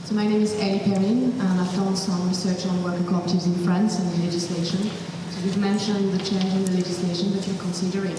So my name is Ellie Perrin, and I've done some research on worker cooperatives in France and the legislation. So you've mentioned the change in the legislation that you're considering,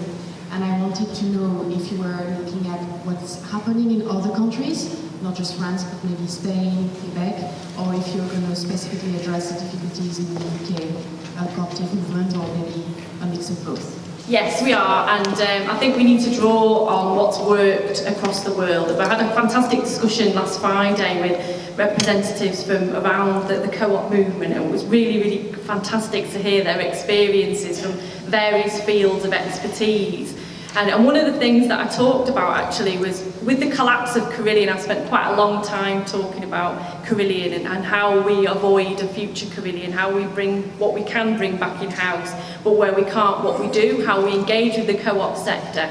and I wanted to know if you were looking at what's happening in other countries, not just France, but maybe Spain, Quebec, or if you're going to specifically address the difficulties in the UK cooperative movement, or maybe a mix of both. Yes, we are, and I think we need to draw on what's worked across the world. We had a fantastic discussion last Friday with representatives from around the co-op movement, and it was really, really fantastic to hear their experiences from various fields of expertise. And one of the things that I talked about actually was, with the collapse of Carillion, I spent quite a long time talking about Carillion and how we avoid a future Carillion, how we bring what we can bring back in-house, but where we can't, what we do, how we engage with the co-op sector.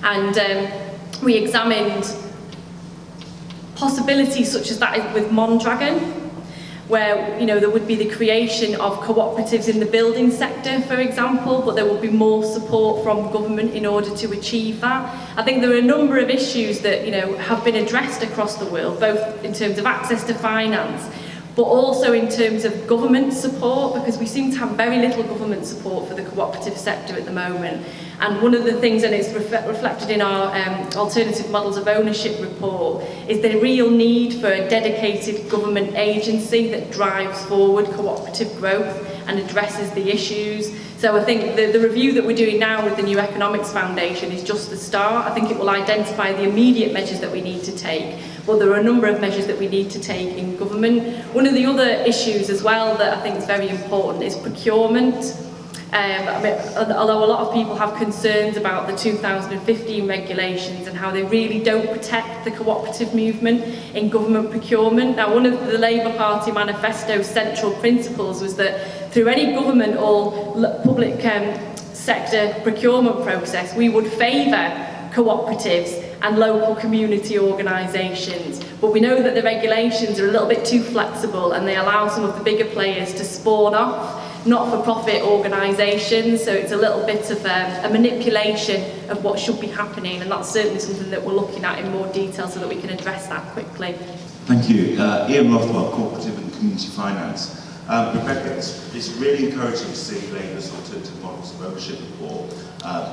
And we examined possibilities such as that with Mondragon, where there would be the creation of cooperatives in the building sector, for example, but there would be more support from government in order to achieve that. I think there are a number of issues that have been addressed across the world, both in terms of access to finance, but also in terms of government support, because we seem to have very little government support for the cooperative sector at the moment. And one of the things, and it's reflected in our Alternative Models of Ownership report, is the real need for a dedicated government agency that drives forward cooperative growth and addresses the issues. So I think the review that we're doing now with the New Economics Foundation is just the start. I think it will identify the immediate measures that we need to take, but there are a number of measures that we need to take in government. One of the other issues as well that I think is very important is procurement. Although a lot of people have concerns about the 2015 regulations and how they really don't protect the cooperative movement in government procurement. Now, one of the Labour Party manifesto's central principles was that through any government or public sector procurement process, we would favour cooperatives and local community organisations. But we know that the regulations are a little bit too flexible, and they allow some of the bigger players to spawn off not-for-profit organisations, so it's a little bit of a manipulation of what should be happening, and that's certainly something that we're looking at in more detail so that we can address that quickly. Thank you. Ian Rothwell, Cooperative and Community Finance. Rebecca, it's really encouraging to see Labour's Alternative Models of Ownership report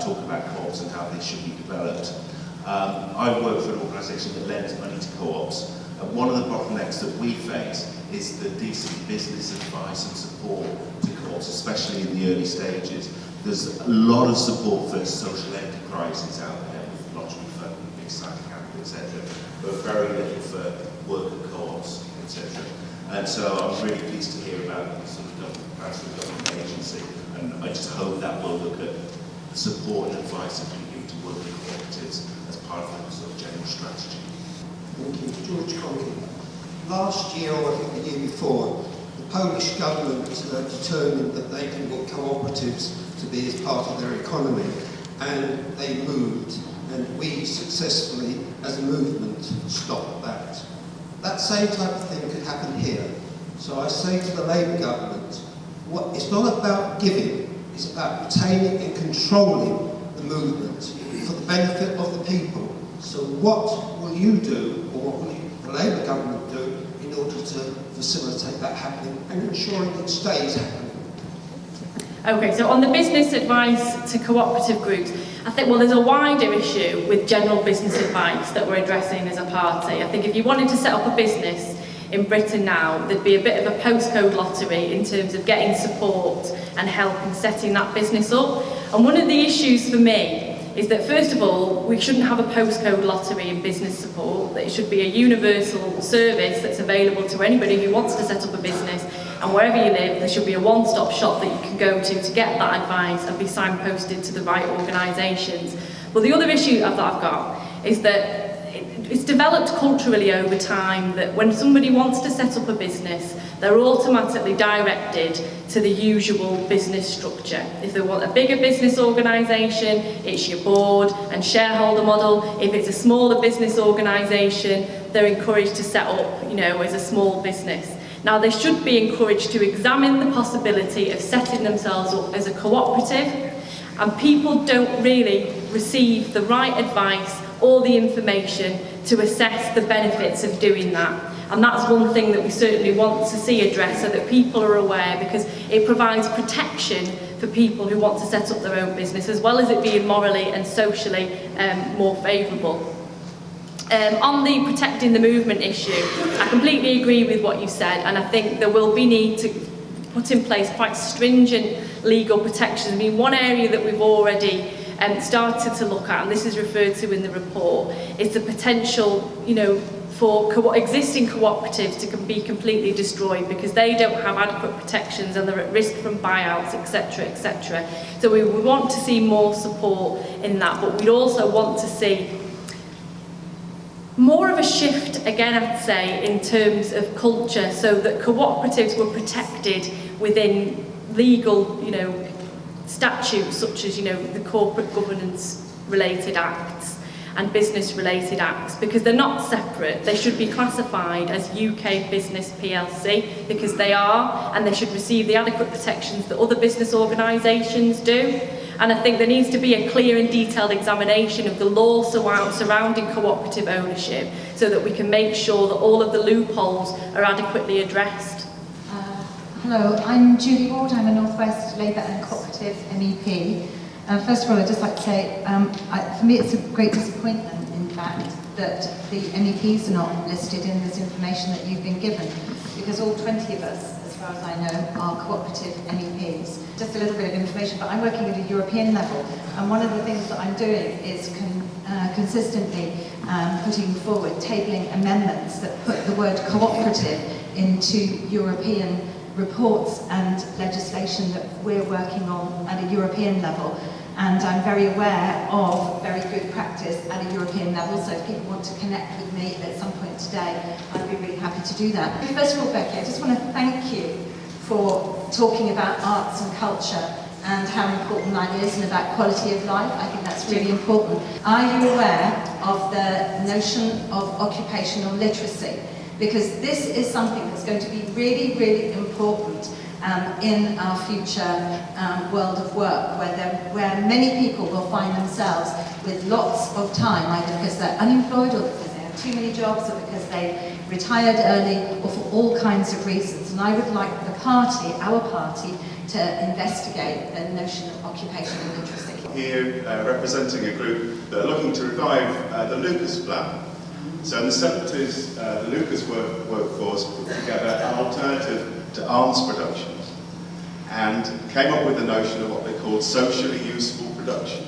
talk about co-ops and how they should be developed. I work for an organisation that lends money to co-ops, and one of the bottlenecks that we face is the decent business advice and support to co-ops, especially in the early stages. There's a lot of support for social enterprises out there with lottery funding, big site capital, etc., but very little for worker co-ops, etc. And so I'm really pleased to hear about the sort of plans for the government agency, and I just hope that will look at support and advice that we give to worker cooperatives as part of the sort of general strategy. Thank you. George Conley. Last year, or I think the year before, the Polish government determined that they can want cooperatives to be as part of their economy, and they moved, and we successfully, as a movement, stopped that. That same type of thing could happen here. So I say to the Labour government, it's not about giving, it's about retaining and controlling the movement for the benefit of the people. So what will you do, or what will the Labour government do in order to facilitate that happening and ensuring it stays happening? Okay, so on the business advice to cooperative groups, I think, well, there's a wider issue with general business advice that we're addressing as a party. I think if you wanted to set up a business in Britain now, there'd be a bit of a postcode lottery in terms of getting support and help in setting that business up. And one of the issues for me is that, first of all, we shouldn't have a postcode lottery in business support, that it should be a universal service that's available to anybody who wants to set up a business, and wherever you live, there should be a one-stop shop that you can go to get that advice and be signposted to the right organisations. But the other issue that I've got is that it's developed culturally over time that when somebody wants to set up a business, they're automatically directed to the usual business structure. If they want a bigger business organisation, it's your board and shareholder model. If it's a smaller business organisation, they're encouraged to set up, as a small business. Now, they should be encouraged to examine the possibility of setting themselves up as a cooperative, and people don't really receive the right advice or the information to assess the benefits of doing that. And that's one thing that we certainly want to see addressed, so that people are aware, because it provides protection for people who want to set up their own business, as well as it being morally and socially more favourable. On the protecting the movement issue, I completely agree with what you said, and I think there will be need to put in place quite stringent legal protections. I mean, one area that we've already started to look at, and this is referred to in the report, is the potential, for existing cooperatives to be completely destroyed because they don't have adequate protections and they're at risk from buyouts, etc., etc. So we would want to see more support in that, but we'd also want to see more of a shift, again, I'd say, in terms of culture, so that cooperatives were protected within legal, statutes such as, the Corporate Governance Related Acts and Business Related Acts, because they're not separate. They should be classified as UK Business PLC, because they are, and they should receive the adequate protections that other business organisations do. And I think there needs to be a clear and detailed examination of the law surrounding cooperative ownership, so that we can make sure that all of the loopholes are adequately addressed. Hello, I'm Julie Ward. I'm a North West Labour and Cooperative MEP. First of all, I'd just like to say, for me it's a great disappointment, in fact, that the MEPs are not listed in this information that you've been given, because all 20 of us, as far as I know, are cooperative MEPs. Just a little bit of information, but I'm working at a European level, and one of the things that I'm doing is consistently putting forward, tabling amendments that put the word cooperative into European reports and legislation that we're working on at a European level. And I'm very aware of very good practice at a European level, so if people want to connect with me at some point today, I'd be really happy to do that. First of all, Becky, I just want to thank you for talking about arts and culture and how important that is, and about quality of life. I think that's really important. Are you aware of the notion of occupational literacy? Because this is something that's going to be really, really important in our future world of work, where many people will find themselves with lots of time, either because they're unemployed or because they have too many jobs or because they retired early, or for all kinds of reasons. And I would like the party, our party, to investigate the notion of occupational literacy. Here representing a group that are looking to revive the Lucas Plan. So in the 70s, the Lucas workforce put together an alternative to arms production and came up with the notion of what they called socially useful production.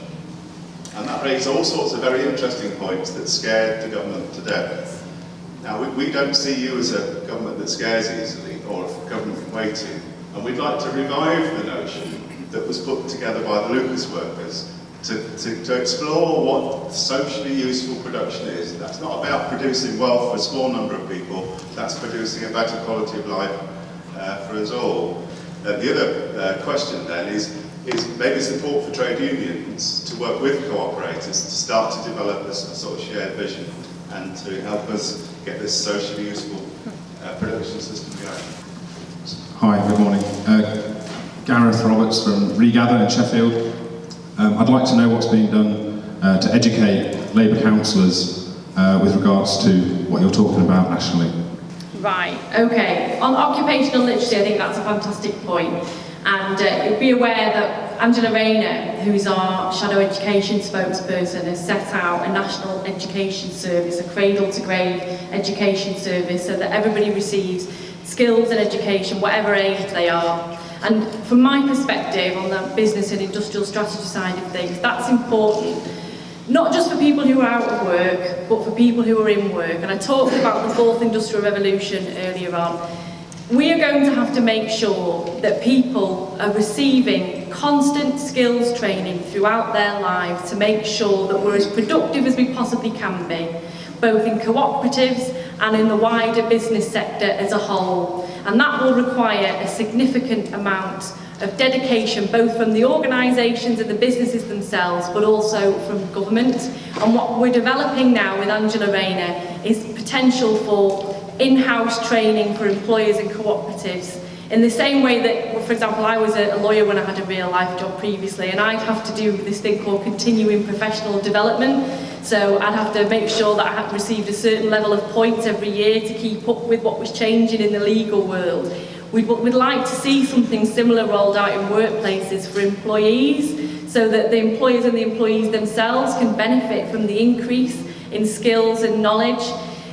And that raised all sorts of very interesting points that scared the government to death. Now, we don't see you as a government that scares easily, or a government waiting, and we'd like to revive the notion that was put together by the Lucas workers to explore what socially useful production is. That's not about producing wealth for a small number of people, that's producing a better quality of life for us all. The other question then is maybe support for trade unions to work with cooperators to start to develop this sort of shared vision and to help us get this socially useful production system going. Hi, good morning. Gareth Roberts from Regather in Sheffield. I'd like to know what's being done to educate Labour councillors with regards to what you're talking about nationally. Right, okay. On occupational literacy, I think that's a fantastic point. And you'll be aware that Angela Rayner, who's our shadow education spokesperson, has set out a national education service, a cradle-to-grave education service, so that everybody receives skills and education, whatever age they are. And from my perspective, on the business and industrial strategy side of things, that's important. Not just for people who are out of work, but for people who are in work. And I talked about the fourth industrial revolution earlier on. We are going to have to make sure that people are receiving constant skills training throughout their lives to make sure that we're as productive as we possibly can be, both in cooperatives and in the wider business sector as a whole. And that will require a significant amount of dedication, both from the organisations and the businesses themselves, but also from government. And what we're developing now with Angela Rayner is potential for in-house training for employers and cooperatives. In the same way that, for example, I was a lawyer when I had a real life job previously, and I'd have to do this thing called continuing professional development. So I'd have to make sure that I had received a certain level of points every year to keep up with what was changing in the legal world. We'd like to see something similar rolled out in workplaces for employees, so that the employers and the employees themselves can benefit from the increase in skills and knowledge.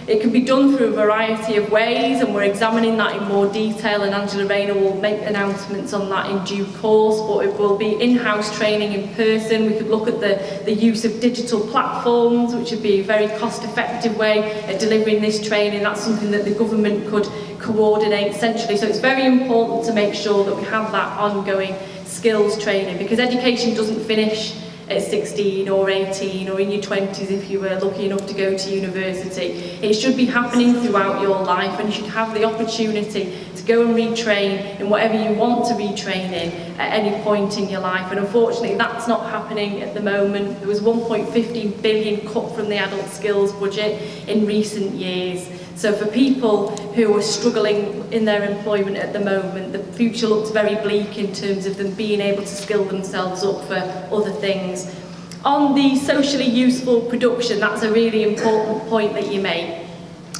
It can be done through a variety of ways, and we're examining that in more detail, and Angela Rayner will make announcements on that in due course, but it will be in-house training in person. We could look at the use of digital platforms, which would be a very cost-effective way at delivering this training. That's something that the government could coordinate centrally. So it's very important to make sure that we have that ongoing skills training, because education doesn't finish at 16 or 18 or in your 20s if you were lucky enough to go to university. It should be happening throughout your life, and you should have the opportunity to go and retrain in whatever you want to retrain in at any point in your life. And unfortunately that's not happening at the moment. There was 1.15 billion cut from the adult skills budget in recent years. So for people who are struggling in their employment at the moment, the future looks very bleak in terms of them being able to skill themselves up for other things. On the socially useful production, that's a really important point that you make.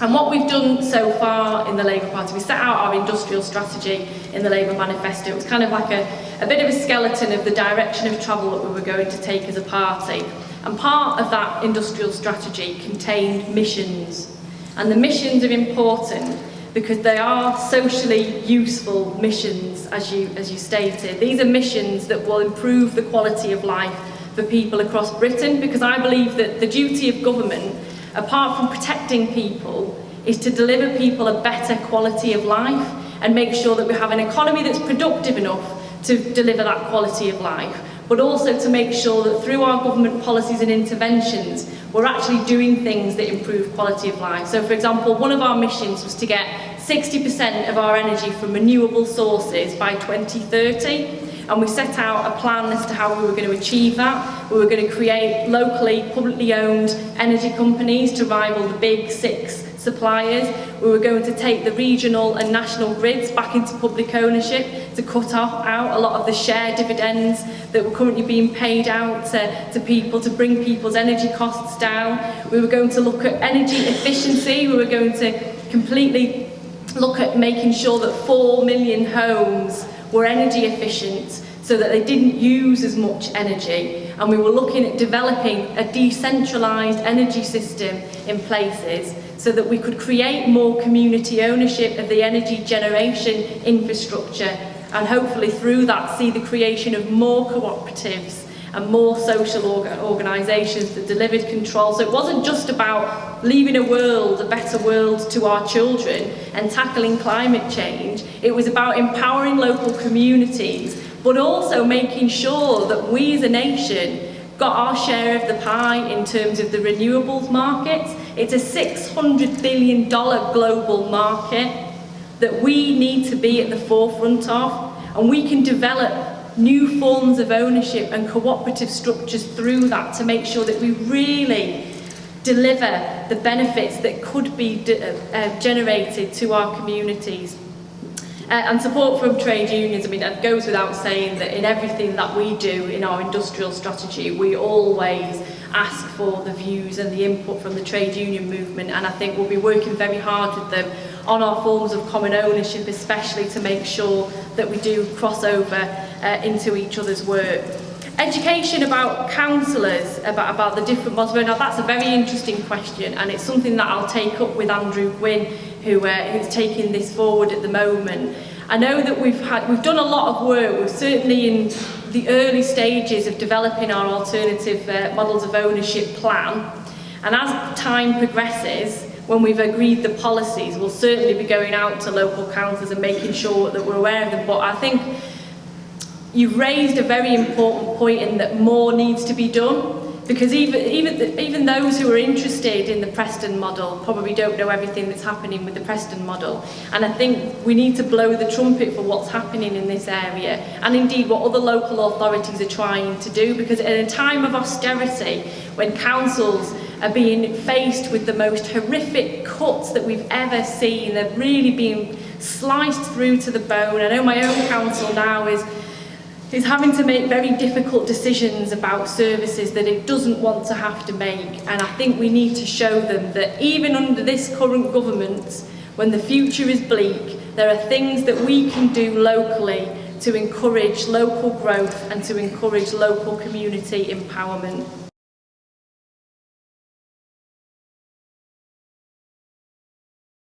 And what we've done so far in the Labour Party, we set out our industrial strategy in the Labour manifesto. It was kind of like a bit of a skeleton of the direction of travel that we were going to take as a party. And part of that industrial strategy contained missions. And the missions are important because they are socially useful missions, as you stated. These are missions that will improve the quality of life for people across Britain, because I believe that the duty of government, apart from protecting people, is to deliver people a better quality of life and make sure that we have an economy that's productive enough to deliver that quality of life, but also to make sure that through our government policies and interventions, we're actually doing things that improve quality of life. So, for example, one of our missions was to get 60% of our energy from renewable sources by 2030. And we set out a plan as to how we were going to achieve that. We were going to create locally, publicly owned energy companies to rival the big 6 suppliers. We were going to take the regional and national grids back into public ownership to cut out a lot of the share dividends that were currently being paid out to people, to bring people's energy costs down. We were going to look at energy efficiency. We were going to completely look at making sure that 4 million homes were energy efficient so that they didn't use as much energy. And we were looking at developing a decentralised energy system in places so that we could create more community ownership of the energy generation infrastructure, and hopefully through that see the creation of more cooperatives and more social organisations that delivered control. So it wasn't just about leaving a better world to our children and tackling climate change. It was about empowering local communities, but also making sure that we as a nation got our share of the pie in terms of the renewables market. It's a $600 billion global market that we need to be at the forefront of, and we can develop new forms of ownership and cooperative structures through that to make sure that we really deliver the benefits that could be generated to our communities. And support from trade unions, I mean, it goes without saying that in everything that we do in our industrial strategy, we always ask for the views and the input from the trade union movement, and I think we'll be working very hard with them on our forms of common ownership, especially to make sure that we do cross over into each other's work. Education about councillors, about the different models. Now that's a very interesting question, and it's something that I'll take up with Andrew Gwynn, who's taking this forward at the moment. I know that we've done a lot of work. We're certainly in the early stages of developing our alternative models of ownership plan, and as time progresses, when we've agreed the policies, we'll certainly be going out to local councils and making sure that we're aware of them. But I think you've raised a very important point in that more needs to be done, because even those who are interested in the Preston model probably don't know everything that's happening with the Preston model. And I think we need to blow the trumpet for what's happening in this area, and indeed what other local authorities are trying to do, because at a time of austerity, when councils are being faced with the most horrific cuts that we've ever seen, they're really being sliced through to the bone. I know my own council now is is having to make very difficult decisions about services that it doesn't want to have to make. And I think we need to show them that even under this current government, when the future is bleak, there are things that we can do locally to encourage local growth and to encourage local community empowerment.